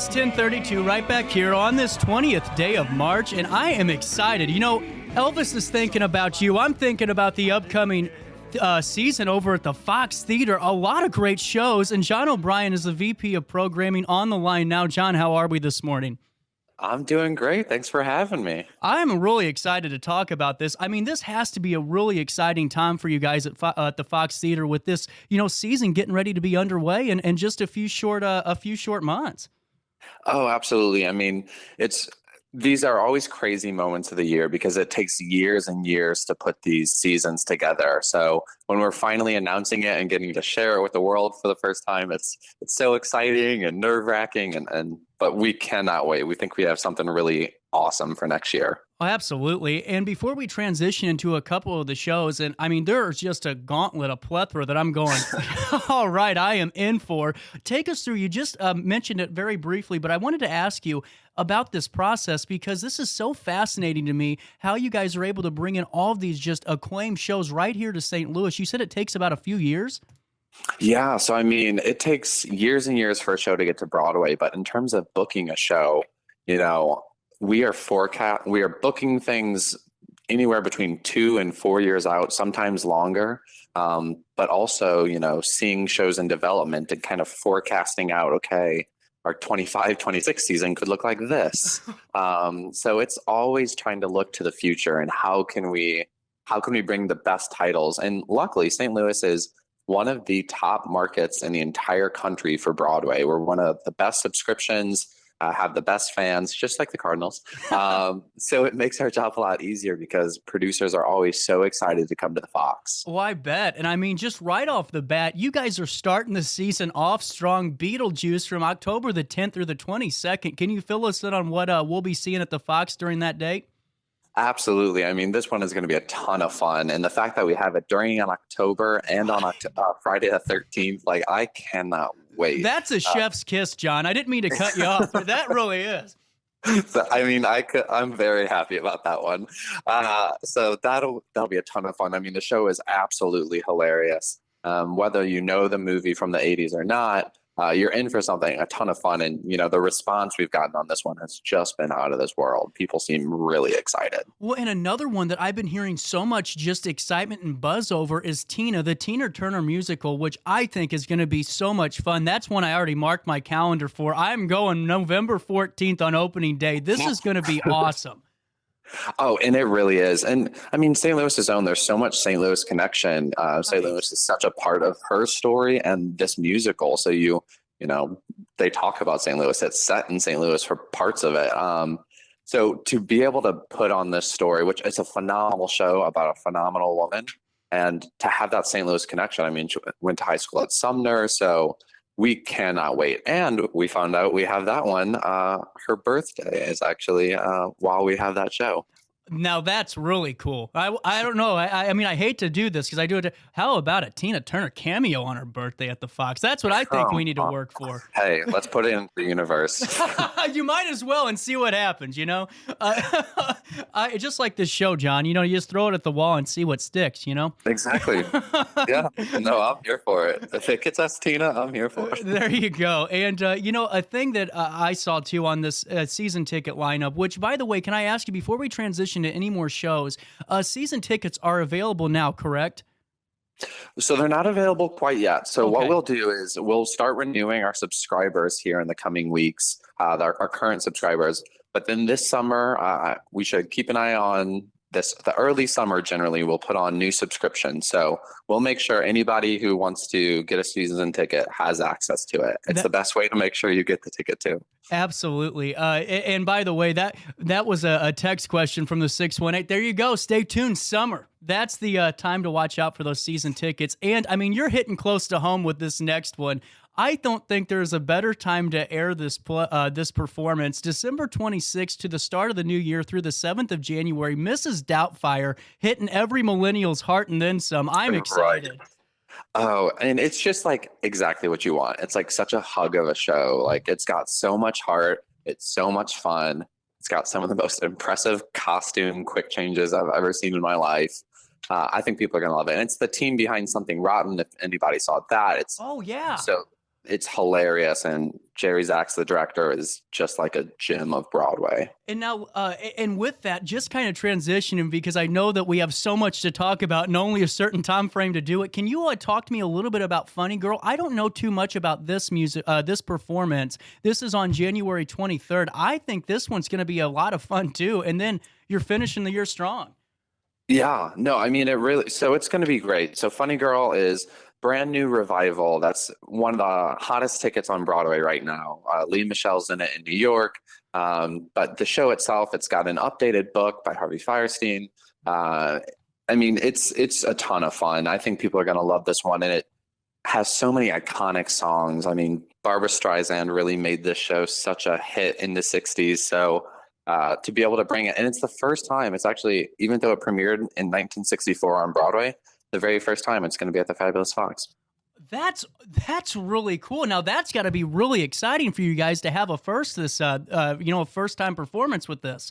DICUSS 1032 right back here on this 20th day of March, and I am excited. You know, Elvis is thinking about you. I'm thinking about the upcoming season over at the Fox Theater. A lot of great shows, and John O'Brien is the VP of Programming on the line now. John, how are we this morning? I'm doing great. Thanks for having me. I'm really excited to talk about this. I mean, this has to be a really exciting time for you guys at the Fox Theater with this, season getting ready to be underway in just a few short months. Oh, absolutely. I mean, these are always crazy moments of the year because it takes years and years to put these seasons together. So when we're finally announcing it and getting to share it with the world for the first time, it's so exciting and nerve-wracking, but we cannot wait. We think we have something really awesome for next year. Oh, absolutely. And before we transition into a couple of the shows, and I mean, there's just a gauntlet, a plethora that I'm going, all right, I am in for. Take us through. You just mentioned it very briefly, but I wanted to ask you about this process because this is so fascinating to me, how you guys are able to bring in all of these just acclaimed shows right here to St. Louis. You said it takes about a few years? Yeah, so I mean, it takes years and years for a show to get to Broadway, but in terms of booking a show, we are booking things anywhere between 2 and 4 years out, sometimes longer. But also, seeing shows in development and kind of forecasting out, okay, our 25-26 season could look like this. So it's always trying to look to the future and how can we bring the best titles? And luckily, St. Louis is one of the top markets in the entire country for Broadway. We're one of the best subscriptions, have the best fans, just like the Cardinals. So it makes our job a lot easier because producers are always so excited to come to the Fox. Well, I bet. And I mean, just right off the bat, you guys are starting the season off strong. Beetlejuice from October the 10th through the 22nd. Can you fill us in on what we'll be seeing at the Fox during that date? Absolutely. I mean, this one is going to be a ton of fun. And the fact that we have it during October and on Friday the 13th, I cannot wait. That's a chef's kiss, John. I didn't mean to cut you off, but that really is. So, I mean, I'm very happy about that one. So that'll be a ton of fun. I mean, the show is absolutely hilarious. Whether you know the movie from the 80s or not, you're in for something, a ton of fun. And, the response we've gotten on this one has just been out of this world. People seem really excited. Well, and another one that I've been hearing so much just excitement and buzz over is Tina, the Tina Turner musical, which I think is going to be so much fun. That's one I already marked my calendar for. I'm going November 14th on opening day. This is going to be awesome. Oh, and it really is. And I mean, St. Louis's own, there's so much St. Louis connection. St. Louis is such a part of her story and this musical. So they talk about St. Louis. It's set in St. Louis for parts of it. So to be able to put on this story, which is a phenomenal show about a phenomenal woman, and to have that St. Louis connection. I mean, she went to high school at Sumner, so we cannot wait. And we found out we have that one. Her birthday is actually while we have that show. Now that's really cool. I don't know. I mean, I hate to do this because I do it. How about a Tina Turner cameo on her birthday at the Fox? That's what I think we need to work for. Hey, let's put it into the universe. You might as well and see what happens, just like this show, John, you just throw it at the wall and see what sticks, Exactly. Yeah. No, I'm here for it. If it gets us Tina, I'm here for it. There you go. And, a thing that I saw too on this season ticket lineup, which, by the way, can I ask you before we transition to any more shows, season tickets are available now, correct? So they're not available quite yet. So what we'll do is we'll start renewing our subscribers here in the coming weeks, our current subscribers. But then this summer, we should keep an eye on this. The early summer, generally, we'll put on new subscriptions. So we'll make sure anybody who wants to get a season ticket has access to it. It's the best way to make sure you get the ticket too. Absolutely. And by the way, that was a text question from the 618. There you go. Stay tuned. Summer. That's the time to watch out for those season tickets. And I mean, you're hitting close to home with this next one. I don't think there's a better time to air this performance. December 26th to the start of the new year through the 7th of January. Mrs. Doubtfire hitting every millennial's heart and then some. I'm excited. Right. Oh, and it's just exactly what you want. It's such a hug of a show. It's got so much heart. It's so much fun. It's got some of the most impressive costume quick changes I've ever seen in my life. I think people are going to love it. And it's the team behind Something Rotten. If anybody saw that, oh yeah. So it's hilarious. And Jerry Zaks, the director, is just like a gem of Broadway. And now, and with that, just kind of transitioning, because I know that we have so much to talk about and only a certain time frame to do it. Can you talk to me a little bit about Funny Girl? I don't know too much about this this performance. This is on January 23rd. I think this one's going to be a lot of fun too. And then you're finishing the year strong. Yeah, no, I mean, so it's going to be great. So Funny Girl is brand new revival. That's one of the hottest tickets on Broadway right now. Lee Michelle's in it in New York. But the show itself, it's got an updated book by Harvey Fierstein. I mean, it's a ton of fun. I think people are going to love this one. And it has so many iconic songs. I mean, Barbra Streisand really made this show such a hit in the 60s. So to be able to bring it, and it's the first time, it's actually, even though it premiered in 1964 on Broadway, the very first time it's going to be at the Fabulous Fox. That's really cool. Now that's got to be really exciting for you guys to have a a first time performance with this.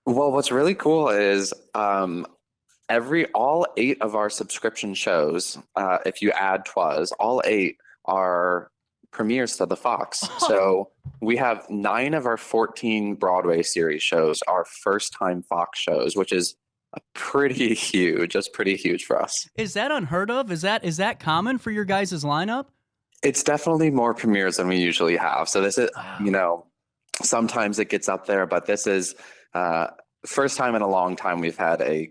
Well, what's really cool is all 8 of our subscription shows, if you add Twas, all 8 are premieres to the Fox. So we have 9 of our 14 Broadway series shows are first time Fox shows, which is pretty huge. That's pretty huge for us. Is that unheard of? Is that common for your guys' lineup? It's definitely more premieres than we usually have. So this is, sometimes it gets up there, but this is first time in a long time we've had a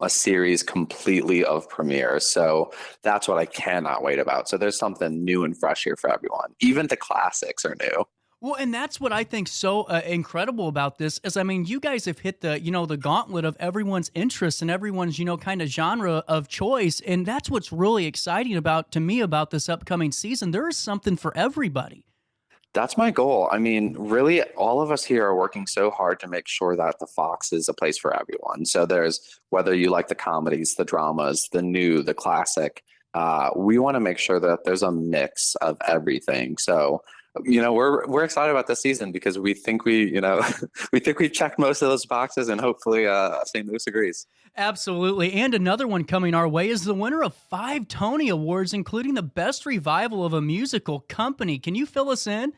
series completely of premieres. So that's what I cannot wait about. So there's something new and fresh here for everyone. Even the classics are new. Well, and that's what I think so incredible about this is, I mean, you guys have hit the gauntlet of everyone's interest and everyone's, kind of genre of choice. And that's what's really exciting to me about this upcoming season. There is something for everybody. That's my goal. I mean, really, all of us here are working so hard to make sure that the Fox is a place for everyone. So there's, whether you like the comedies, the dramas, the new, the classic, we want to make sure that there's a mix of everything. So we're excited about this season because we think we think we've checked most of those boxes, and hopefully St. Louis agrees. Absolutely. And another one coming our way is the winner of 5 Tony Awards, including the best revival of a musical, Company. Can you fill us in?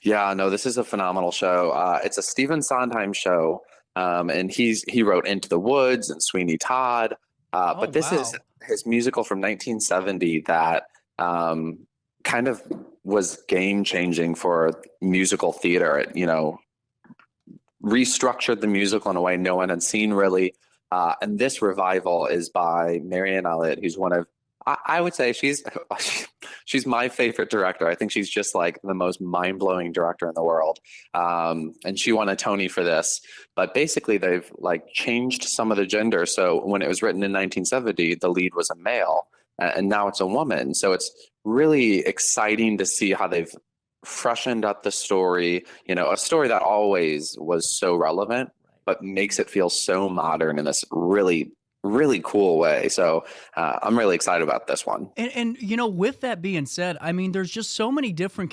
Yeah, no, this is a phenomenal show. It's a Stephen Sondheim show, and he wrote Into the Woods and Sweeney Todd. But this is his musical from 1970 that kind of was game-changing for musical theater. It, restructured the musical in a way no one had seen really. And this revival is by Marianne Elliott, who's one of, I would say she's my favorite director. I think she's just like the most mind-blowing director in the world. And she won a Tony for this. But basically they've like changed some of the gender. So when it was written in 1970, the lead was a male, and now it's a woman. So it's really exciting to see how they've freshened up the story, a story that always was so relevant, but makes it feel so modern in this really, really cool way. So I'm really excited about this one. And with that being said, I mean, there's just so many different,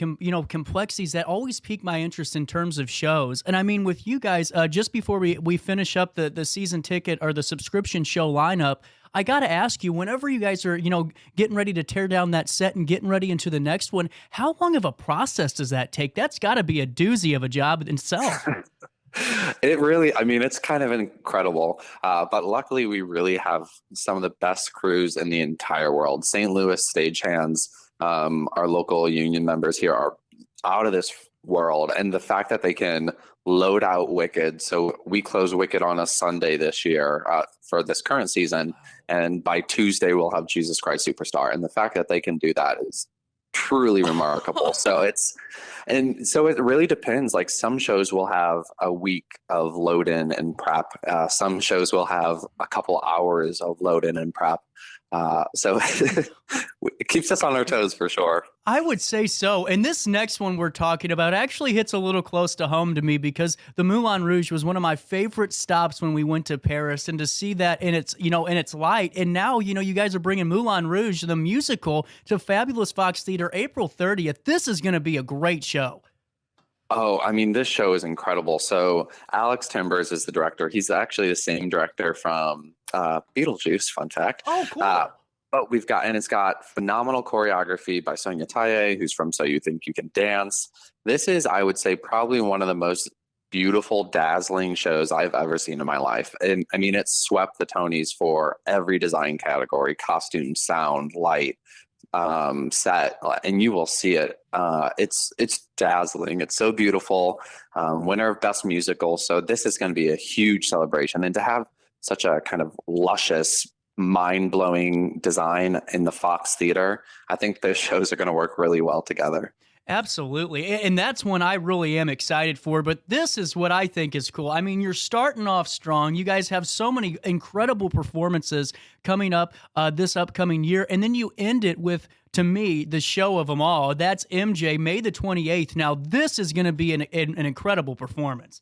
complexities that always pique my interest in terms of shows. And I mean, with you guys, just before we finish up the season ticket or the subscription show lineup, I got to ask you, whenever you guys are, getting ready to tear down that set and getting ready into the next one, how long of a process does that take? That's got to be a doozy of a job in itself. It really, I mean, it's kind of incredible. But luckily, we really have some of the best crews in the entire world. St. Louis stagehands, our local union members here are out of this world. And the fact that they can load out Wicked. So we close Wicked on a Sunday this year for this current season. And by Tuesday, we'll have Jesus Christ Superstar. And the fact that they can do that is truly remarkable. So it really depends. Like some shows will have a week of load in and prep. Some shows will have a couple hours of load in and prep. So it keeps us on our toes for sure. I would say so. And this next one we're talking about actually hits a little close to home to me because the Moulin Rouge was one of my favorite stops when we went to Paris, and to see that in its, in its light. And now, you guys are bringing Moulin Rouge, the musical, to Fabulous Fox Theater April 30th. This is going to be a great show. Oh, I mean, this show is incredible. So Alex Timbers is the director. He's actually the same director from Beetlejuice, fun fact. Oh, cool. But it's got phenomenal choreography by Sonia Taye, who's from So You Think You Can Dance. This is, I would say, probably one of the most beautiful, dazzling shows I've ever seen in my life. And I mean, it swept the Tonys for every design category: costume, sound, light, set, and you will see it. It's dazzling. It's so beautiful. Winner of Best Musical. So this is going to be a huge celebration. And to have such a kind of luscious, mind-blowing design in the Fox Theater, I think those shows are going to work really well together. Absolutely. And that's one I really am excited for. But this is what I think is cool. I mean, you're starting off strong. You guys have so many incredible performances coming up this upcoming year. And then you end it with, to me, the show of them all. That's MJ, May the 28th. Now, this is going to be an incredible performance.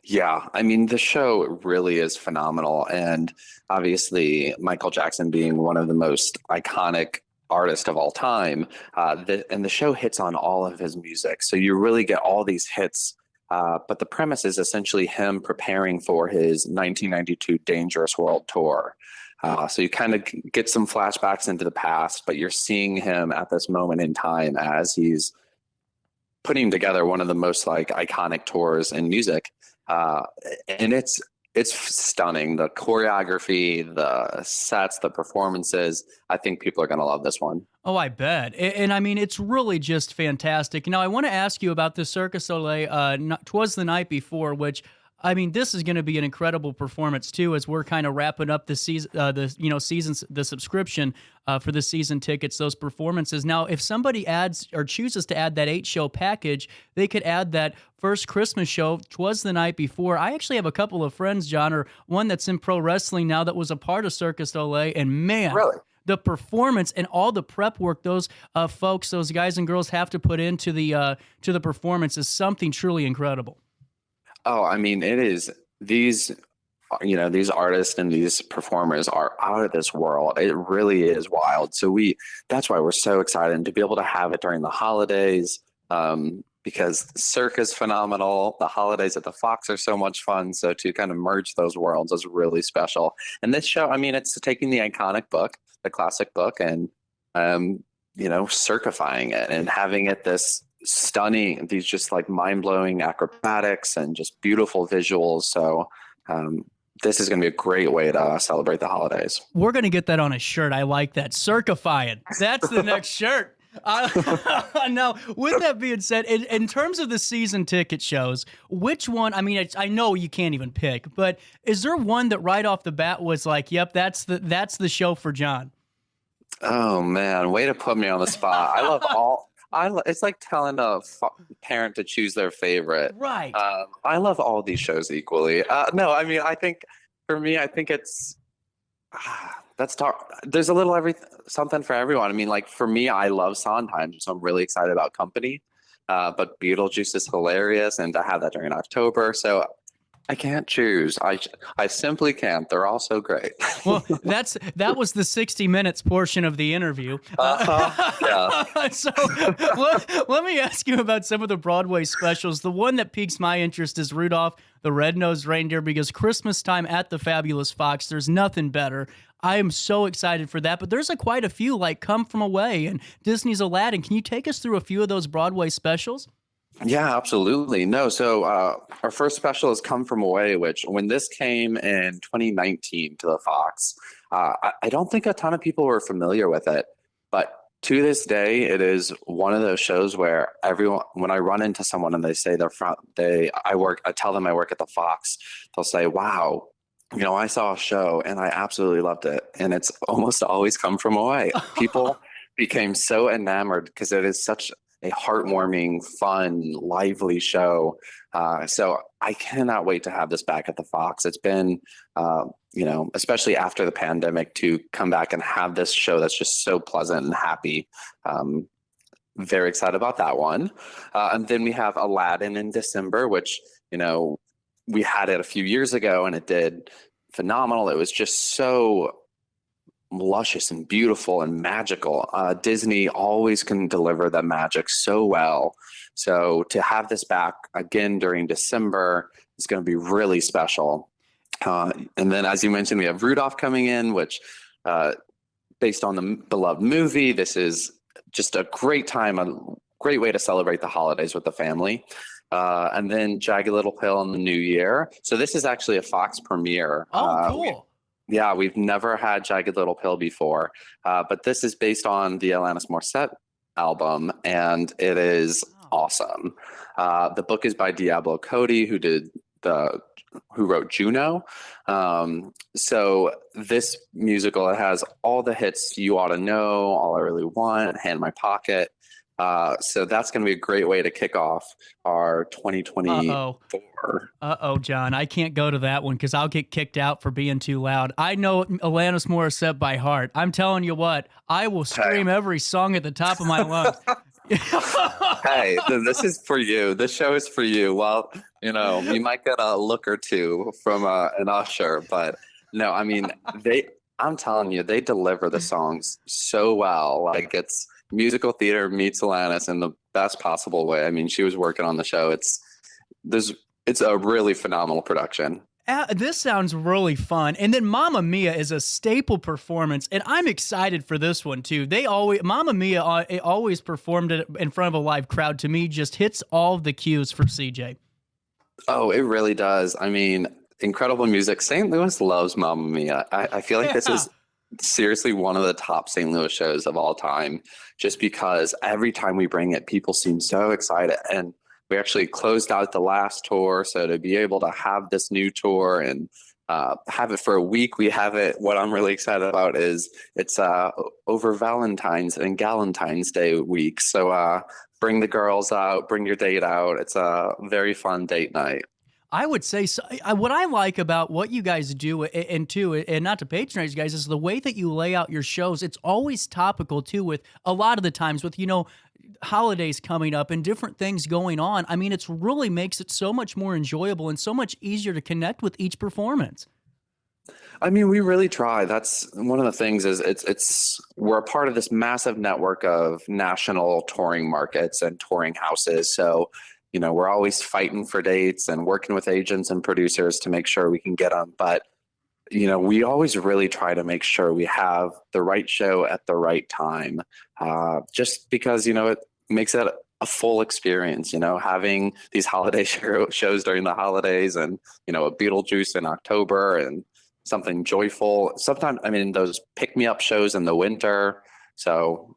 Yeah, I mean, the show really is phenomenal. And obviously, Michael Jackson being one of the most iconic artist of all time, and the show hits on all of his music, so you really get all these hits, but the premise is essentially him preparing for his 1992 Dangerous World Tour. So you kind of get some flashbacks into the past, but you're seeing him at this moment in time as he's putting together one of the most like iconic tours in music, and it's stunning. The choreography, the sets, the performances. I think people are going to love this one. Oh, I bet. And I mean, it's really just fantastic. Now, I want to ask you about the Cirque du Soleil, 'Twas the Night Before, which, I mean, this is going to be an incredible performance too, as we're kind of wrapping up the season, the subscription for the season tickets, those performances. Now, if somebody adds or chooses to add that 8-show package, they could add that first Christmas show, 'Twas the Night Before. I actually have a couple of friends, John, or one that's in pro wrestling now that was a part of Cirque du Soleil, and man, really? The performance and all the prep work those folks, those guys and girls have to put into the performance is something truly incredible. Oh, I mean, it is. These artists and these performers are out of this world. It really is wild. So that's why we're so excited to be able to have it during the holidays, because Cirque is phenomenal. The holidays at the Fox are so much fun. So to kind of merge those worlds is really special. And this show, I mean, it's taking the iconic book, the classic book, and, Cirquifying it and having it this stunning, these just like mind-blowing acrobatics and just beautiful visuals. So this is going to be a great way to celebrate the holidays. We're going to get that on a shirt. I like that. Circifying. That's the next shirt. Now, with that being said, in terms of the season ticket shows, which one, I mean, I know you can't even pick, but is there one that right off the bat was like, yep, that's the show for John? Oh man, way to put me on the spot. I love all. It's like telling a parent to choose their favorite. Right. I love all these shows equally. No, I mean, I think for me, it's that's dark. There's a little something for everyone. I mean, like for me, I love Sondheim, so I'm really excited about Company. But Beetlejuice is hilarious, and to have that during October, so I can't choose. I simply can't. They're all so great. Well, that was the 60 Minutes portion of the interview. Yeah. So let me ask you about some of the Broadway specials. The one that piques my interest is Rudolph the Red-Nosed Reindeer, because Christmas time at the Fabulous Fox, there's nothing better. I am so excited for that. But there's quite a few, like Come From Away and Disney's Aladdin. Can you take us through a few of those Broadway specials? Yeah, absolutely. No, so our first special is Come From Away, which when this came in 2019 to the Fox, I don't think a ton of people were familiar with it. But to this day, it is one of those shows where when I run into someone and they say I tell them I work at the Fox, they'll say, wow, I saw a show and I absolutely loved it. And it's almost always Come From Away. People became so enamored because it is such a heartwarming, fun, lively show. So I cannot wait to have this back at the Fox. It's been, especially after the pandemic, to come back and have this show that's just so pleasant and happy. Very excited about that one. And then we have Aladdin in December, which, we had it a few years ago and it did phenomenal. It was just so luscious and beautiful and magical. Disney always can deliver the magic so well. So to have this back again during December is going to be really special. And then, as you mentioned, we have Rudolph coming in, which based on the beloved movie. This is just a great time, a great way to celebrate the holidays with the family. And then Jagged Little Pill in the new year. So this is actually a Fox premiere. Oh, cool. Yeah, we've never had Jagged Little Pill before, but this is based on the Alanis Morissette album, and it is awesome. The book is by Diablo Cody, who wrote Juno. So this musical, it has all the hits you ought to know, All I Really Want, Hand in My Pocket. So that's going to be a great way to kick off our 2024. John, I can't go to that one because I'll get kicked out for being too loud. I know Alanis Morissette by heart. I'm telling you what, I will scream every song at the top of my lungs. Hey, this is for you. This show is for you. Well, you might get a look or two from an usher, but no, I mean, I'm telling you, they deliver the songs so well. Like, it's musical theater meets Alanis in the best possible way. I mean, she was working on the show. It's a really phenomenal production. This sounds really fun. And then Mamma Mia is a staple performance, and I'm excited for this one too. Mamma Mia always performed it in front of a live crowd. To me, just hits all the cues for CJ. Oh, it really does. I mean, incredible music. St. Louis loves Mamma Mia. I feel like this is seriously one of the top St. Louis shows of all time, just because every time we bring it, people seem so excited. And we actually closed out the last tour. So to be able to have this new tour and have it for a week, we have it. What I'm really excited about is it's over Valentine's and Galentine's Day week. So bring the girls out, bring your date out. It's a very fun date night. I would say so. What I like about what you guys do, and not to patronize you guys, is the way that you lay out your shows. It's always topical too, with a lot of the times with, holidays coming up and different things going on. I mean, it's really makes it so much more enjoyable and so much easier to connect with each performance. I mean, we really try. That's one of the things is we're a part of this massive network of national touring markets and touring houses. So, we're always fighting for dates and working with agents and producers to make sure we can get them. But, we always really try to make sure we have the right show at the right time, just because, it makes it a full experience, having these holiday shows during the holidays and, a Beetlejuice in October and something joyful. Sometimes, I mean, those pick-me-up shows in the winter. So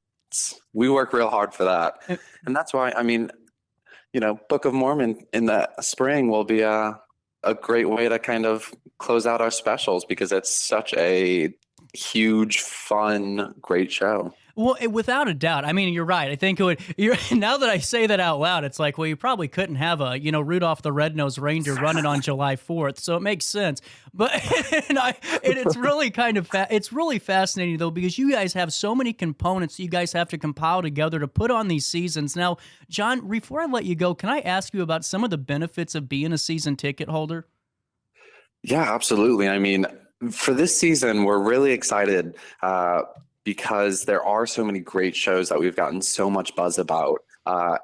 we work real hard for that. And that's why, I mean, Book of Mormon in the spring will be a great way to kind of close out our specials because it's such a huge, fun, great show. Well, without a doubt. I mean, you're right. I think now that I say that out loud, it's like, well, you probably couldn't have a, Rudolph the Red-Nosed Reindeer running on July 4th. So it makes sense. But it's really it's really fascinating, though, because you guys have so many components you guys have to compile together to put on these seasons. Now, John, before I let you go, can I ask you about some of the benefits of being a season ticket holder? Yeah, absolutely. I mean, for this season, we're really excited because there are so many great shows that we've gotten so much buzz about.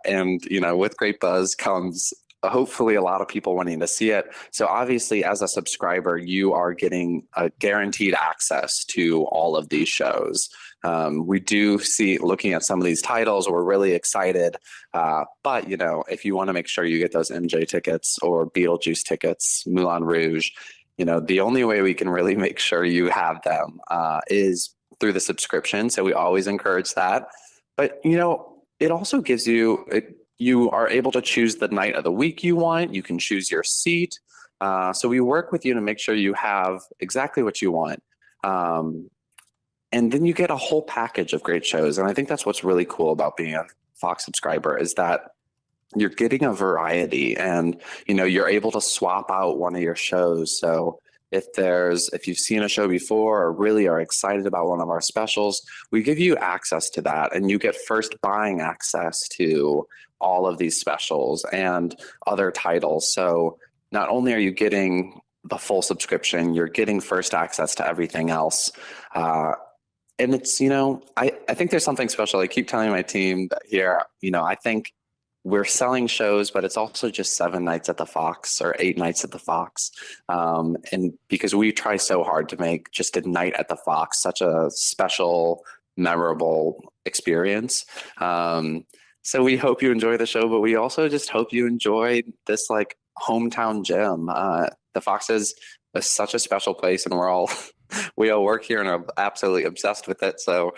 And, with great buzz comes hopefully a lot of people wanting to see it. So obviously, as a subscriber, you are getting a guaranteed access to all of these shows. We do see, looking at some of these titles, we're really excited. But, if you want to make sure you get those MJ tickets or Beetlejuice tickets, Moulin Rouge, the only way we can really make sure you have them is through the subscription. So we always encourage that. But, it also gives you are able to choose the night of the week you want. You can choose your seat. So we work with you to make sure you have exactly what you want. And then you get a whole package of great shows. And I think that's what's really cool about being a Fox subscriber is that you're getting a variety and, you're able to swap out one of your shows. So if you've seen a show before or really are excited about one of our specials, we give you access to that and you get first buying access to all of these specials and other titles. So not only are you getting the full subscription, you're getting first access to everything else. And it's, I think there's something special. I keep telling my team that here, I think we're selling shows, but it's also just 7 nights at the Fox or 8 nights at the Fox. And because we try so hard to make just a night at the Fox such a special, memorable experience. So we hope you enjoy the show, but we also just hope you enjoy this like hometown gem. The Fox is such a special place, and we all work here and are absolutely obsessed with it. So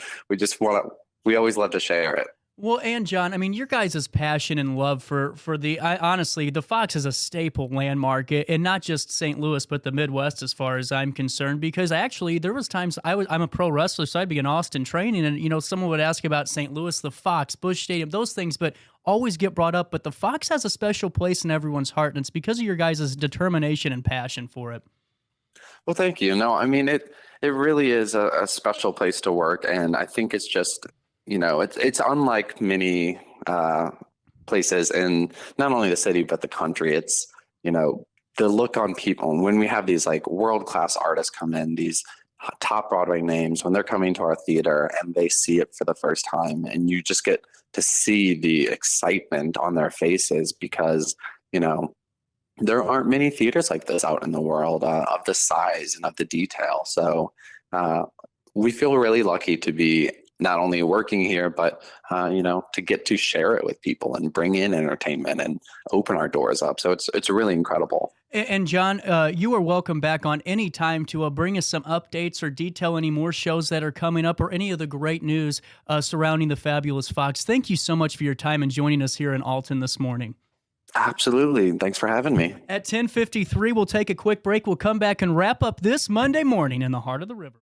we always love to share it. Well, and John, I mean, your guys' passion and love for honestly, the Fox is a staple landmark, and not just St. Louis, but the Midwest, as far as I'm concerned. Because actually, there was times I'm a pro wrestler, so I'd be in Austin training, and someone would ask about St. Louis, the Fox, Busch Stadium, those things, but always get brought up. But the Fox has a special place in everyone's heart, and it's because of your guys' determination and passion for it. Well, thank you. No, I mean it really is a special place to work, and I think it's just it's unlike many places in not only the city but the country. It's the look on people when we have these like world-class artists come in, these top Broadway names, when they're coming to our theater and they see it for the first time, and you just get to see the excitement on their faces because there aren't many theaters like this out in the world of the size and of the detail. So we feel really lucky to be not only working here, but to get to share it with people and bring in entertainment and open our doors up. So it's really incredible. And John, you are welcome back on any time to bring us some updates or detail any more shows that are coming up or any of the great news surrounding the fabulous Fox. Thank you so much for your time and joining us here in Alton this morning. Absolutely. Thanks for having me. At 10:53, we'll take a quick break. We'll come back and wrap up this Monday morning in the heart of the river.